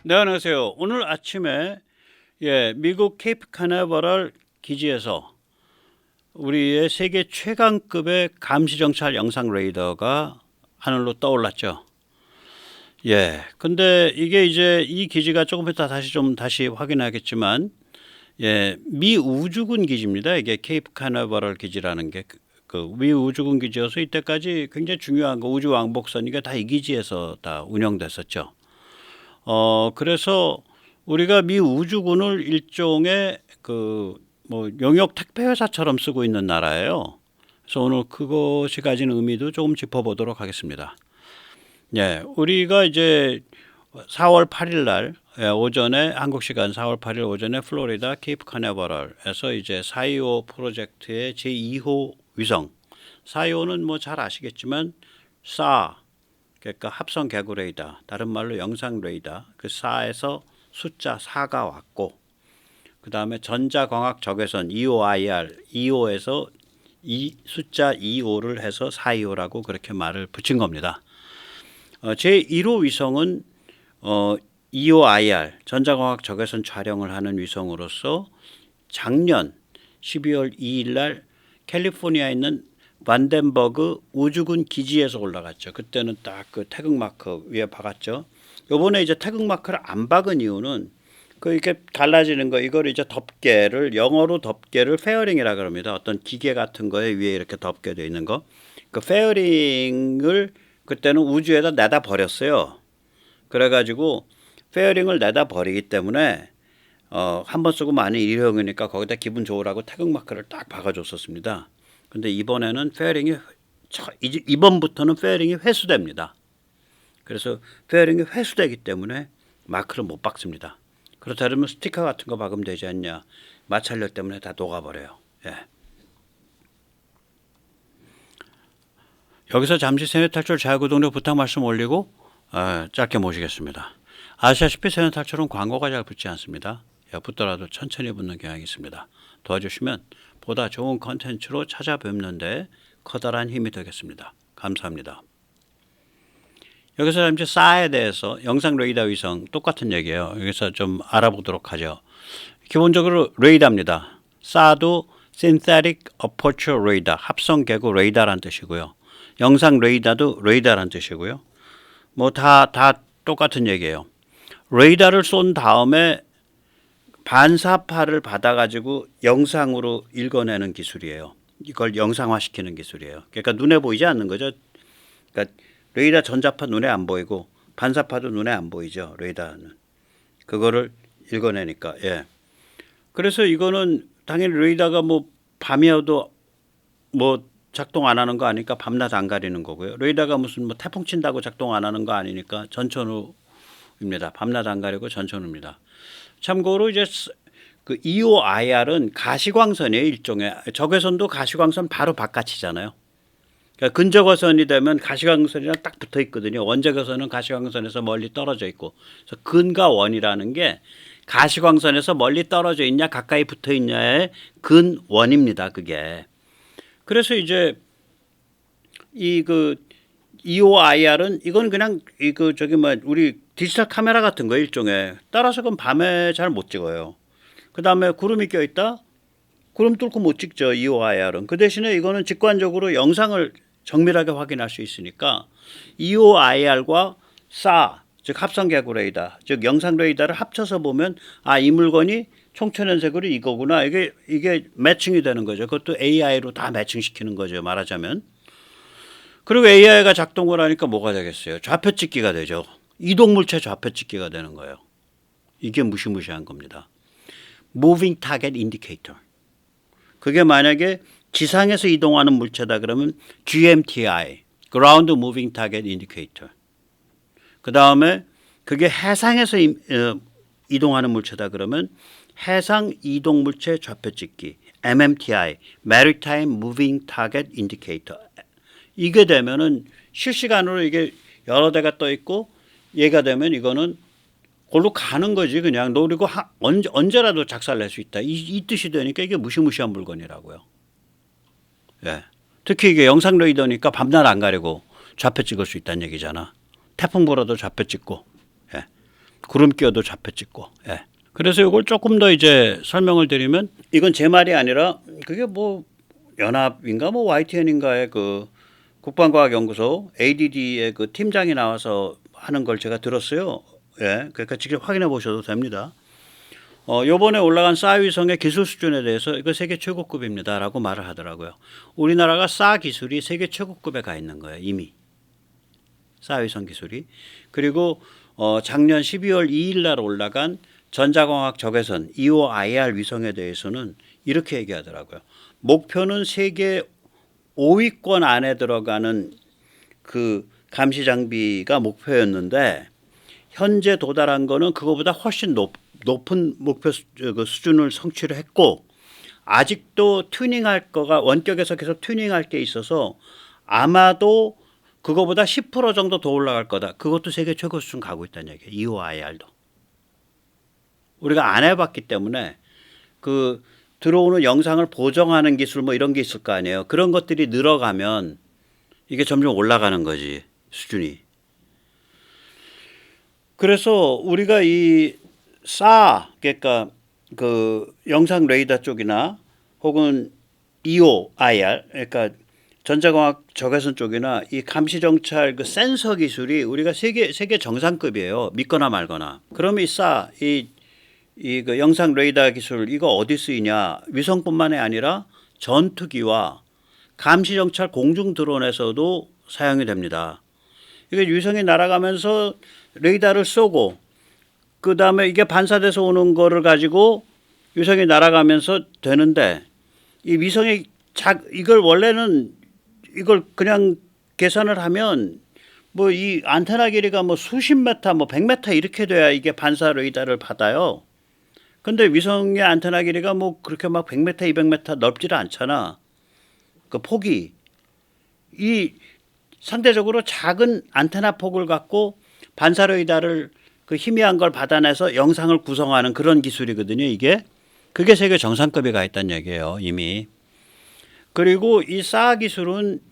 네, 안녕하세요. 오늘 아침에 미국 케이프 카나버럴 기지에서 우리의 세계 최강급의 감시 정찰 영상 레이더가 하늘로 떠올랐죠. 근데 이게 이제 이 기지가 조금 이따 다시 확인하겠지만, 미 우주군 기지입니다. 이게 케이프 카나버럴 기지라는 게 미 우주군 기지여서 이때까지 굉장히 중요한 거 우주 왕복선이가 다 이 기지에서 다 운영됐었죠. 그래서 우리가 미 우주군을 일종의 용역 택배 회사처럼 쓰고 있는 나라예요. 그래서 오늘 그것이 가진 의미도 조금 짚어보도록 하겠습니다. 우리가 이제 4월 8일 날 오전에 한국 시간 4월 8일 오전에 플로리다 케이프 카나버럴에서 이제 425 프로젝트의 제2호 위성 425는 뭐 잘 아시겠지만 그러니까 합성 개구 레이더, 다른 말로 영상 레이더. 그 4에서 숫자 4가 왔고, 그 다음에 전자광학 적외선 EOIR, 2호에서 숫자 25를 해서 425라고 그렇게 말을 붙인 겁니다. 제1호 위성은 EOIR, 전자광학 적외선 촬영을 하는 위성으로서 작년 12월 2일 날 캘리포니아에 있는 반덴버그 우주군 기지에서 올라갔죠. 그때는 딱 그 태극마크 위에 박았죠. 요번에 이제 태극마크를 안 박은 이유는 이렇게 갈라지는 거, 이걸 이제 덮개를, 영어로 덮개를 페어링이라 그럽니다. 어떤 기계 같은 거에 위에 이렇게 덮개 되어 있는 거. 그 페어링을 그때는 우주에다 내다 버렸어요. 그래가지고 페어링을 내다 버리기 때문에 한 번 쓰고 많이 일회용이니까 거기다 기분 좋으라고 태극마크를 딱 박아줬었습니다. 근데 이번에는 이번부터는 페어링이 회수됩니다. 그래서 페어링이 회수되기 때문에 마크를 못 박습니다. 그렇다면 스티커 같은 거 박으면 되지 않냐. 마찰력 때문에 다 녹아버려요. 여기서 잠시 세뇌 탈출 자유구독료 부탁 말씀 올리고 짧게 모시겠습니다. 아시다시피 세뇌 탈출은 광고가 잘 붙지 않습니다. 붙더라도 천천히 붙는 경향이 있습니다. 도와주시면 보다 좋은 컨텐츠로 찾아뵙는데 커다란 힘이 되겠습니다. 감사합니다. 여기서 잠시 SAR에 대해서 영상 레이더 위성 똑같은 얘기예요. 여기서 좀 알아보도록 하죠. 기본적으로 레이더입니다. SAR도 Synthetic Aperture Radar, 합성 개구 레이더란 뜻이고요. 영상 레이더도 레이더란 뜻이고요. 뭐 다 똑같은 얘기예요. 레이더를 쏜 다음에 반사파를 받아가지고 영상으로 읽어내는 기술이에요. 이걸 영상화시키는 기술이에요. 그러니까 눈에 보이지 않는 거죠. 그러니까 레이더 전자파 눈에 안 보이고 반사파도 눈에 안 보이죠. 레이더는 그거를 읽어내니까. 그래서 이거는 당연히 레이더가 뭐 밤이어도 뭐 작동 안 하는 거 아니니까 밤낮 안 가리는 거고요. 레이더가 무슨 뭐 태풍 친다고 작동 안 하는 거 아니니까 전천후입니다. 밤낮 안 가리고 전천후입니다. 참고로 이제 그 EOIR은 가시광선이에요. 일종의 적외선도 가시광선 바로 바깥이잖아요. 그러니까 근적외선이 되면 가시광선이랑 딱 붙어 있거든요. 원적외선은 가시광선에서 멀리 떨어져 있고, 그래서 근과 원이라는 게 가시광선에서 멀리 떨어져 있냐 가까이 붙어 있냐의 근원입니다. 그게. 그래서 이제 EOIR은 이건 그냥 우리 디지털 카메라 같은 거 일종의. 따라서 그건 밤에 잘 못 찍어요. 그 다음에 구름이 껴있다? 구름 뚫고 못 찍죠. EOIR은. 그 대신에 이거는 직관적으로 영상을 정밀하게 확인할 수 있으니까 EOIR과 SAR, 즉 합성 개구 레이더, 즉 영상 레이더를 합쳐서 보면 이 물건이 총천연색으로 이거구나. 이게 매칭이 되는 거죠. 그것도 AI로 다 매칭시키는 거죠. 말하자면. 그리고 AI가 작동을 하니까 뭐가 되겠어요? 좌표 찍기가 되죠. 이동물체 좌표 찍기가 되는 거예요. 이게 무시무시한 겁니다. Moving Target Indicator. 그게 만약에 지상에서 이동하는 물체다 그러면 GMTI, Ground Moving Target Indicator. 그 다음에 그게 해상에서 이동하는 물체다 그러면 해상 이동 물체 좌표 찍기, MMTI, Maritime Moving Target Indicator. 이게 되면은 실시간으로 이게 여러 대가 떠 있고 얘가 되면 이거는 골로 가는 거지 그냥. 그리고 언제라도 작살낼 수 있다. 이 뜻이 되니까 이게 무시무시한 물건이라고요. 특히 이게 영상 레이더니까 밤낮 안 가리고 좌표 찍을 수 있다는 얘기잖아. 태풍 불어도 좌표 찍고. 구름 끼어도 좌표 찍고. 예. 그래서 이걸 조금 더 이제 설명을 드리면 이건 제 말이 아니라 그게 뭐 연합인가 뭐 YTN인가의 그 국방과학연구소 ADD의 그 팀장이 나와서 하는 걸 제가 들었어요. 예. 그러니까 직접 확인해 보셔도 됩니다. 요번에 올라간 싸 위성의 기술 수준에 대해서 이거 세계 최고급입니다라고 말을 하더라고요. 우리나라가 싸 기술이 세계 최고급에 가 있는 거예요. 이미. 싸 위성 기술이. 그리고 작년 12월 2일 날 올라간 전자광학 적외선 EOIR 위성에 대해서는 이렇게 얘기하더라고요. 목표는 세계 5위권 안에 들어가는 그 감시 장비가 목표였는데 현재 도달한 거는 그거보다 훨씬 높은 목표 수준을 성취를 했고 아직도 튜닝할 거가 원격에서 계속 튜닝할 게 있어서 아마도 그거보다 10% 정도 더 올라갈 거다. 그것도 세계 최고 수준 가고 있다는 얘기예요. EOIR도. 우리가 안 해봤기 때문에 그 들어오는 영상을 보정하는 기술 뭐 이런 게 있을 거 아니에요. 그런 것들이 늘어가면 이게 점점 올라가는 거지 수준이. 그래서 우리가 이 그러니까 그 영상 레이더 쪽이나 혹은 EOIR 그러니까 전자광학 적외선 쪽이나 이 감시 정찰 그 센서 기술이 우리가 세계 정상급이에요. 믿거나 말거나. 그러면 그 영상 레이더 기술 이거 어디 쓰이냐? 위성뿐만이 아니라 전투기와 감시 정찰 공중 드론에서도 사용이 됩니다. 이게 위성이 날아가면서 레이더를 쏘고 그 다음에 이게 반사돼서 오는 거를 가지고 위성이 날아가면서 되는데 이 위성이 이걸 원래는 이걸 그냥 계산을 하면 뭐 이 안테나 길이가 뭐 수십 메타 뭐 100m 이렇게 돼야 이게 반사 레이더를 받아요. 근데 위성의 안테나 길이가 뭐 그렇게 막 100m, 200m 넓지를 않잖아. 그 폭이. 이 상대적으로 작은 안테나 폭을 갖고 반사 레이더를 그 희미한 걸 받아내서 영상을 구성하는 그런 기술이거든요, 이게. 그게 세계 정상급에 가 있다는 얘기예요, 이미. 그리고 이 싸 기술은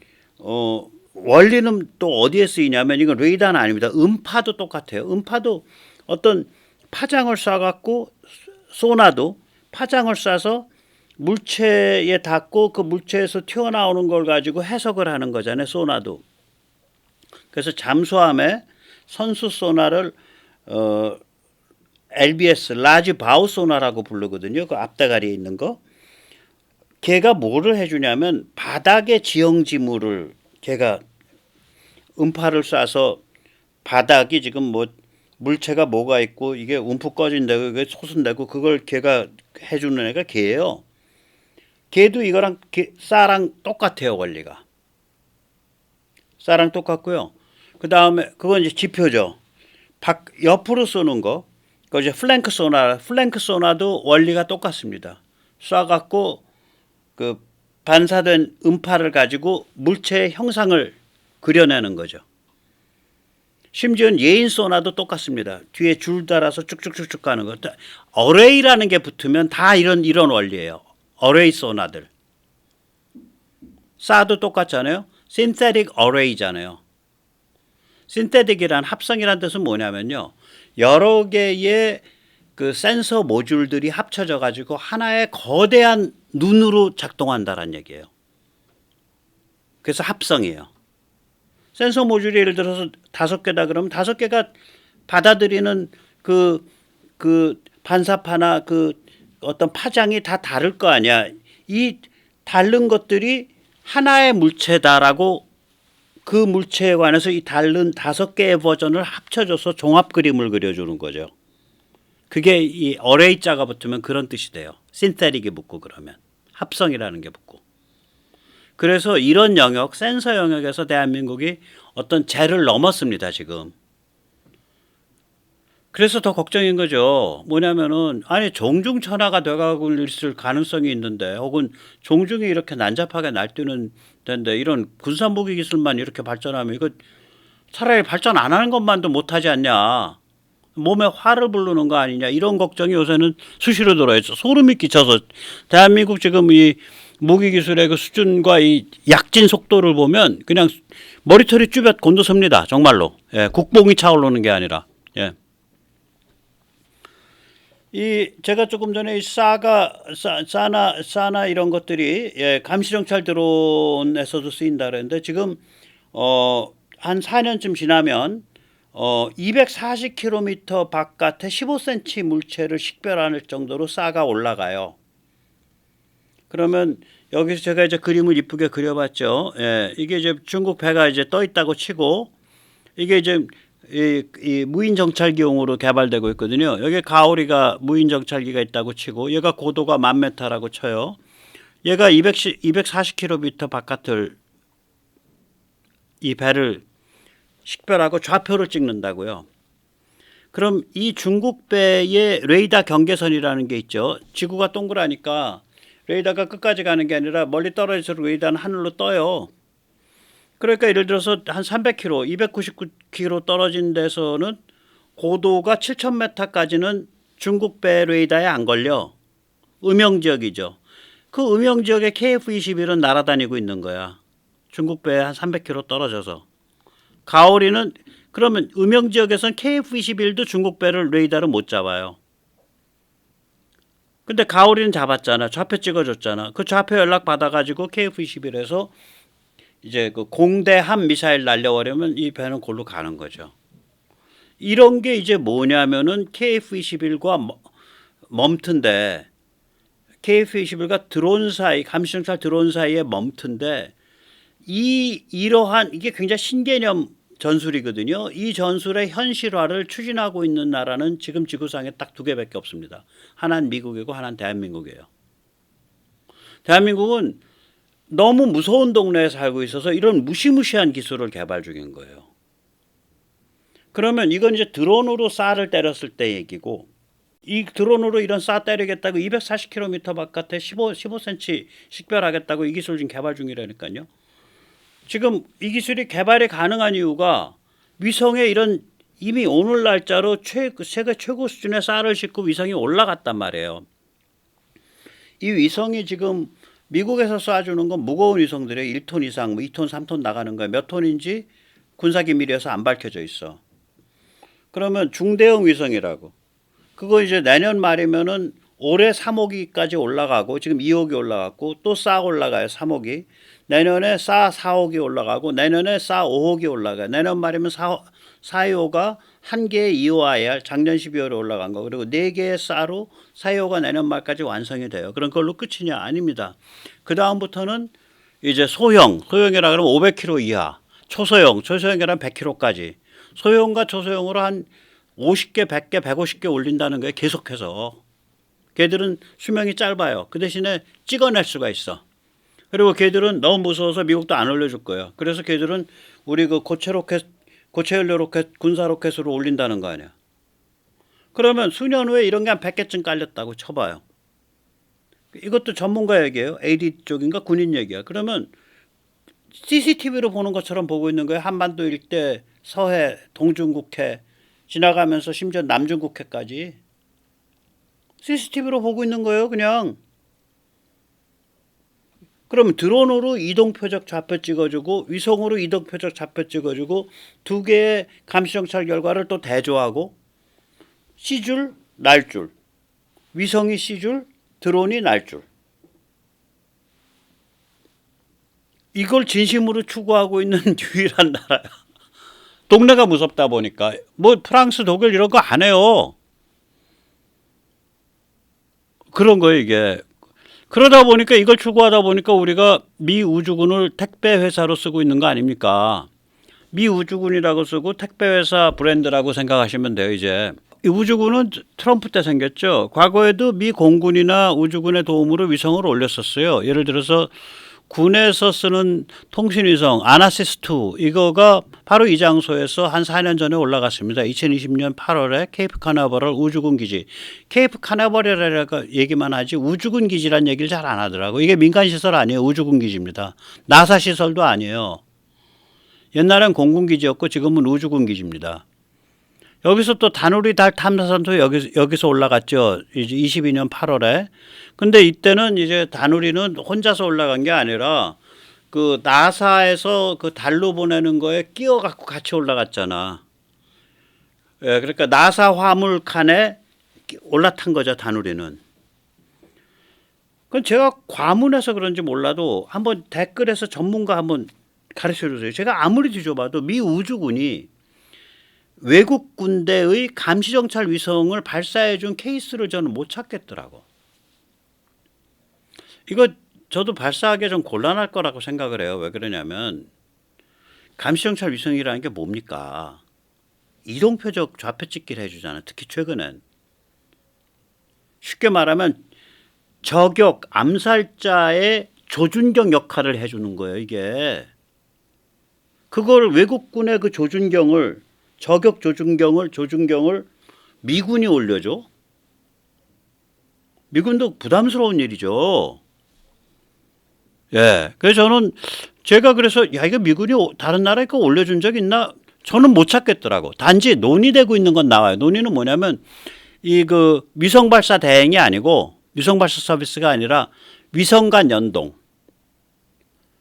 원리는 또 어디에 쓰이냐면 이건 레이더는 아닙니다. 음파도 똑같아요. 음파도 어떤 파장을 쏴갖고 소나도 파장을 쏴서 물체에 닿고 그 물체에서 튀어나오는 걸 가지고 해석을 하는 거잖아요. 소나도. 그래서 잠수함에 선수 소나를 LBS 라지 바우 소나라고 부르거든요. 그 앞대가리에 있는 거. 걔가 뭐를 해주냐면 바닥에 지형지물을 걔가 음파를 쏴서 바닥이 지금 뭐 물체가 뭐가 있고 이게 움푹 꺼진다고 이게 솟은다고 그걸 걔가 해주는 애가 걔예요. 걔도 이거랑 쌀랑 똑같아요. 원리가. 쌀랑 똑같고요. 그 다음에 그건 이제 지표죠. 옆으로 쏘는 거. 그 이제 플랭크 소나도 원리가 똑같습니다. 쏴갖고 그 반사된 음파를 가지고 물체의 형상을 그려내는 거죠. 심지어는 예인 소나도 똑같습니다. 뒤에 줄 달아서 쭉쭉쭉쭉 가는 거. 어레이라는 게 붙으면 다 이런 원리예요. 어레이 소나들. 싸도 똑같잖아요. synthetic array잖아요. synthetic이란 합성이란 뜻은 뭐냐면요. 여러 개의 그 센서 모듈들이 합쳐져 가지고 하나의 거대한 눈으로 작동한다는 얘기예요. 그래서 합성이에요. 센서 모듈이 예를 들어서 5개다 그러면 5개가 받아들이는 그 반사파나 그 어떤 파장이 다 다를 거 아니야. 이 다른 것들이 하나의 물체다라고 그 물체에 관해서 이 다른 5개의 버전을 합쳐줘서 종합 그림을 그려주는 거죠. 그게 이 어레이 자가 붙으면 그런 뜻이 돼요. 신테릭이 붙고 그러면 합성이라는 게 붙고. 그래서 이런 영역, 센서 영역에서 대한민국이 어떤 젤을 넘었습니다, 지금. 그래서 더 걱정인 거죠. 뭐냐면은, 아니, 종중천하가 돼가고 있을 가능성이 있는데, 혹은 종중이 이렇게 난잡하게 날뛰는 데인데, 이런 군사무기 기술만 이렇게 발전하면, 이거 차라리 발전 안 하는 것만도 못하지 않냐. 몸에 화를 부르는 거 아니냐. 이런 걱정이 요새는 수시로 들어요. 소름이 끼쳐서. 대한민국 지금 이 무기 기술의 그 수준과 이 약진 속도를 보면 그냥 머리털이 쭈뼛 곤두섭니다. 정말로. 예, 국뽕이 차오르는 게 아니라. 예. 제가 조금 전에 이 사나 이런 것들이 감시정찰 드론에서도 쓰인다 그랬는데 지금 한 4년쯤 지나면 240km 바깥에 15cm 물체를 식별할 정도로 싸가 올라가요. 그러면 여기서 제가 이제 그림을 이쁘게 그려봤죠. 이게 이제 중국 배가 이제 떠 있다고 치고 이게 이제 이 무인 정찰기용으로 개발되고 있거든요. 여기 가오리가 무인 정찰기가 있다고 치고 얘가 고도가 10,000m라고 쳐요. 얘가 240km 바깥을 이 배를 식별하고 좌표를 찍는다고요. 그럼 이 중국 배의 레이더 경계선이라는 게 있죠. 지구가 동그라니까 레이더가 끝까지 가는 게 아니라 멀리 떨어져서 레이더는 하늘로 떠요. 그러니까 예를 들어서 한 300km, 299km 떨어진 데서는 고도가 7,000m까지는 중국 배 레이더에 안 걸려. 음영지역이죠. 그 음영지역에 KF-21은 날아다니고 있는 거야. 중국 배에 한 300km 떨어져서. 가오리는 그러면 음영지역에선 KF-21도 중국 배를 레이더로 못 잡아요. 근데 가오리는 잡았잖아. 좌표 찍어줬잖아. 그 좌표 연락 받아가지고 KF-21에서 이제 그 공대함 미사일 날려버리면 이 배는 골로 가는 거죠. 이런 게 이제 뭐냐면은 KF-21과 멈튼데 KF-21과 드론 사이, 감시정찰 드론 사이에 멈튼데 이러한 이게 굉장히 신개념 전술이거든요. 이 전술의 현실화를 추진하고 있는 나라는 지금 지구상에 딱 2개밖에 없습니다. 하나는 미국이고 하나는 대한민국이에요. 대한민국은 너무 무서운 동네에 살고 있어서 이런 무시무시한 기술을 개발 중인 거예요. 그러면 이건 이제 드론으로 쌀을 때렸을 때 얘기고 이 드론으로 이런 쌀 때리겠다고 240km 바깥에 15cm 식별하겠다고 이 기술 지금 개발 중이라니까요. 지금 이 기술이 개발이 가능한 이유가 위성에 이런 이미 오늘 날짜로 세계 최고 수준의 쌀을 싣고 위성이 올라갔단 말이에요. 이 위성이 지금 미국에서 쏴주는 건 무거운 위성들이 1톤 이상, 2톤, 3톤 나가는 거야. 몇 톤인지 군사기밀이어서 안 밝혀져 있어. 그러면 중대형 위성이라고. 그거 이제 내년 말이면은 올해 3호기까지 올라가고 지금 2호기 올라갔고 또 싹 올라가요. 3호기. 내년에 싹 4호기 올라가고 내년에 싹 5호기 올라가요. 내년 말이면 4호가 한 개의 2호IR 작년 12월에 올라간 거 그리고 4개의 싹으로 4호가 내년 말까지 완성이 돼요. 그럼 그걸로 끝이냐? 아닙니다. 그 다음부터는 이제 소형이라 그러면 500km 이하, 초소형이라면 100km까지 소형과 초소형으로 한 50개, 100개, 150개 올린다는 거예요. 계속해서. 걔들은 수명이 짧아요. 그 대신에 찍어낼 수가 있어. 그리고 걔들은 너무 무서워서 미국도 안 올려줄 거예요. 그래서 걔들은 우리 그 고체 연료 로켓, 군사 로켓으로 올린다는 거 아니야. 그러면 수년 후에 이런 게 한 100개쯤 깔렸다고 쳐봐요. 이것도 전문가 얘기예요. AD 쪽인가 군인 얘기야. 그러면 CCTV로 보는 것처럼 보고 있는 거예요. 한반도 일대, 서해, 동중국해 지나가면서 심지어 남중국해까지 CCTV로 보고 있는 거예요. 그냥. 그럼 드론으로 이동표적 좌표 찍어주고 위성으로 이동표적 좌표 찍어주고 2개의 감시정찰 결과를 또 대조하고 C줄, 날줄, 위성이 C줄, 드론이 날줄. 이걸 진심으로 추구하고 있는 유일한 나라야. 동네가 무섭다 보니까 뭐 프랑스, 독일 이런 거 안 해요. 그런 거예요 이게. 그러다 보니까 이걸 추구하다 보니까 우리가 미 우주군을 택배 회사로 쓰고 있는 거 아닙니까? 미 우주군이라고 쓰고 택배 회사 브랜드라고 생각하시면 돼요 이제. 이 우주군은 트럼프 때 생겼죠. 과거에도 미 공군이나 우주군의 도움으로 위성을 올렸었어요. 예를 들어서 군에서 쓰는 통신위성 아나시스2 이거가 바로 이 장소에서 한 4년 전에 올라갔습니다. 2020년 8월에 케이프 카나버럴 우주군 기지. 케이프 카나버럴이라고 얘기만 하지 우주군 기지란 얘기를 잘 안 하더라고. 이게 민간 시설 아니에요. 우주군 기지입니다. 나사 시설도 아니에요. 옛날엔 공군 기지였고 지금은 우주군 기지입니다. 여기서 또 다누리 달 탐사선도 여기서 올라갔죠. 이제 22년 8월에. 근데 이때는 이제 다누리는 혼자서 올라간 게 아니라 그 나사에서 그 달로 보내는 거에 끼어갖고 같이 올라갔잖아. 예, 그러니까 나사 화물 칸에 올라탄 거죠, 다누리는. 그건 제가 과문해서 그런지 몰라도 한번 댓글에서 전문가 한번 가르쳐 주세요. 제가 아무리 뒤져봐도 미 우주군이 외국 군대의 감시정찰 위성을 발사해 준 케이스를 저는 못 찾겠더라고. 이거 저도 발사하기 좀 곤란할 거라고 생각을 해요. 왜 그러냐면 감시정찰 위성이라는 게 뭡니까? 이동표적 좌표 찍기를 해주잖아요. 특히 최근엔. 쉽게 말하면 저격 암살자의 조준경 역할을 해주는 거예요. 이게. 그걸 외국군의 그 저격 조준경을 미군이 올려줘. 미군도 부담스러운 일이죠. 예. 그래서 저는 제가 그래서 야 이거 미군이 다른 나라에 거 올려준 적 있나? 저는 못 찾겠더라고. 단지 논의되고 있는 건 나와요. 논의는 뭐냐면 이 그 위성 발사 대행이 아니고 위성 발사 서비스가 아니라 위성 간 연동.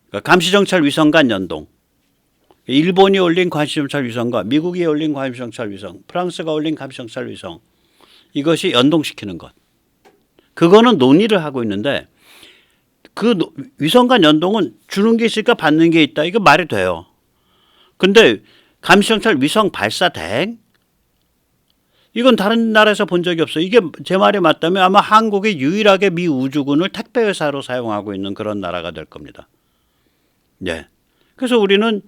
그러니까 감시정찰 위성 간 연동. 일본이 올린 감시정찰 위성과 미국이 올린 감시정찰 위성, 프랑스가 올린 감시정찰 위성. 이것이 연동시키는 것. 그거는 논의를 하고 있는데 그 위성 간 연동은 주는 게 있으니까 받는 게 있다. 이거 말이 돼요. 근데 감시정찰 위성 발사 대행? 이건 다른 나라에서 본 적이 없어요. 이게 제 말이 맞다면 아마 한국이 유일하게 미 우주군을 택배회사로 사용하고 있는 그런 나라가 될 겁니다. 네. 그래서 우리는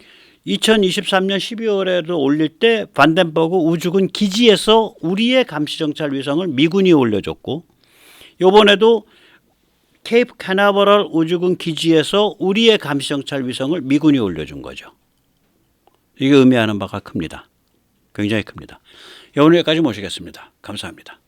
2023년 12월에도 올릴 때 반덴버그 우주군 기지에서 우리의 감시정찰 위성을 미군이 올려줬고 이번에도 케이프 캐나버럴 우주군 기지에서 우리의 감시정찰 위성을 미군이 올려준 거죠. 이게 의미하는 바가 큽니다. 굉장히 큽니다. 오늘 여기까지 모시겠습니다. 감사합니다.